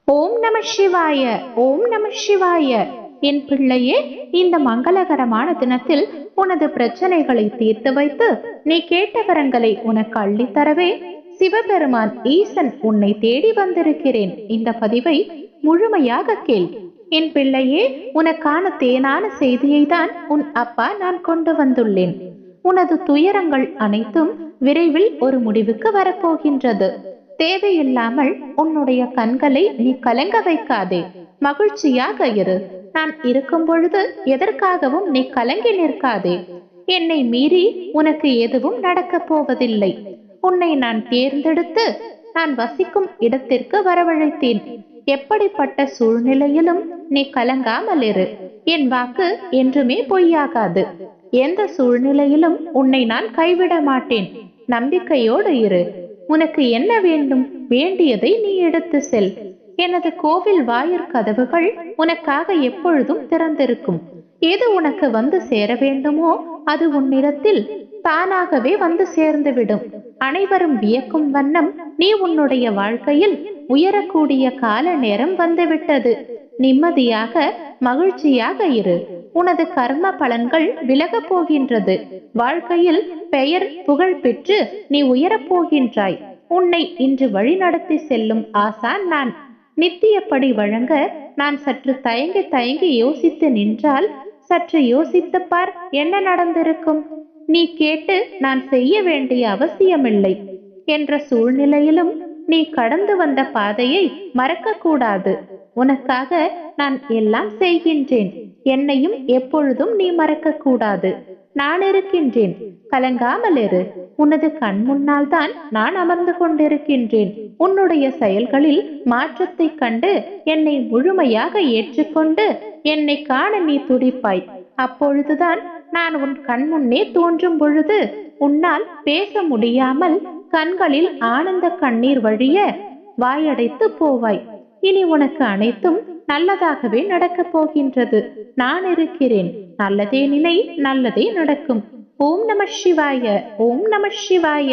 ஓம் நம சிவாய. ஓம் நம சிவாய. என் பிள்ளையே, இந்த மங்களகரமான தினத்தில் உனது பிரச்சனைகளை தீர்த்து வைத்து நீ கேட்ட வரங்களை உனக்கு அள்ளித்தரவே சிவபெருமான் ஈசன் உன்னை தேடி வந்திருக்கிறேன். இந்த பதிவை முழுமையாக கேள். என் பிள்ளையே, உனக்கான தேனான செய்தியை தான் உன் அப்பா நான் கொண்டு வந்துள்ளேன். உனது துயரங்கள் அனைத்தும் விரைவில் ஒரு முடிவுக்கு வரப்போகின்றது. தேவையில்லாமல் உன்னுடைய கண்களை நீ கலங்க வைக்காதே. மகிழ்ச்சியாக இரு. நான் இருக்கும் பொழுது எதற்காகவும் நீ கலங்கி நிற்காதே. என்னை மீறி உனக்கு எதுவும் நடக்கப் போவதில்லை. உன்னை நான் தேர்ந்தெடுத்து நான் வசிக்கும் இடத்திற்கு வரவழைத்தேன். எப்படிப்பட்ட சூழ்நிலையிலும் நீ கலங்காமல் இரு. என் வாக்கு என்றுமே பொய்யாகாது. எந்த சூழ்நிலையிலும் உன்னை நான் கைவிட மாட்டேன். நம்பிக்கையோடு இரு. உனக்கு என்ன வேண்டும், வேண்டியதை நீ எடுத்து செல். எனது கோவில் வாயிற் கதவுகள் உனக்காக எப்பொழுதும் திறந்திருக்கும். எது உனக்கு வந்து சேர வேண்டுமோ அது உன்னிடத்தில் தானாகவே வந்து சேர்ந்துவிடும். அனைவரும் வியக்கும் வண்ணம் நீ உன்னுடைய வாழ்க்கையில் உயரக்கூடிய கால நேரம் வந்துவிட்டது. நிம்மதியாக மகிழ்ச்சியாக இரு. உனது கர்ம பலன்கள் விலகப் போகின்றது. வாழ்க்கையில் பெயர் புகழ் பெற்று நீ உயரப் போகின்றாய். உன்னை இன்று வழி நடத்தி செல்லும் ஆசான் நான். நித்தியப்படி வழங்க நான் சற்று தயங்கி தயங்கி யோசித்து நின்றால் சற்று யோசித்து பார், என்ன நடந்திருக்கும். நீ கேட்டு நான் செய்ய வேண்டிய அவசியமில்லை என்ற சூழ்நிலையிலும் நீ கடந்து வந்த பாதையை மறக்க கூடாது. உனக்காக நான் எல்லாம் செய்கின்றேன். என்னையும் எப்பொழுதும் நீ மறக்க கூடாது. நான் இருக்கின்றேன். கலங்காமல் இரு. உனது கண் முன்னால் தான் நான் அமர்ந்து கொண்டிருக்கின்றேன். உன்னுடைய செயல்களில் மாற்றத்தை கண்டு என்னை முழுமையாக ஏற்றுக்கொண்டு என்னை காண நீ துடிப்பாய். அப்பொழுதுதான் நான் உன் கண் முன்னே தோன்றும் பொழுது உன்னால் பேச முடியாமல் கண்களில் ஆனந்த கண்ணீர் வழிய வாயடைத்து போவாய். இனி உனக்கு அனைத்தும் நல்லதாகவே நடக்கப் போகின்றது. நான் இருக்கிறேன். நல்லதே நினை, நல்லதே நடக்கும். ஓம் நம சிவாய. ஓம் நம சிவாய.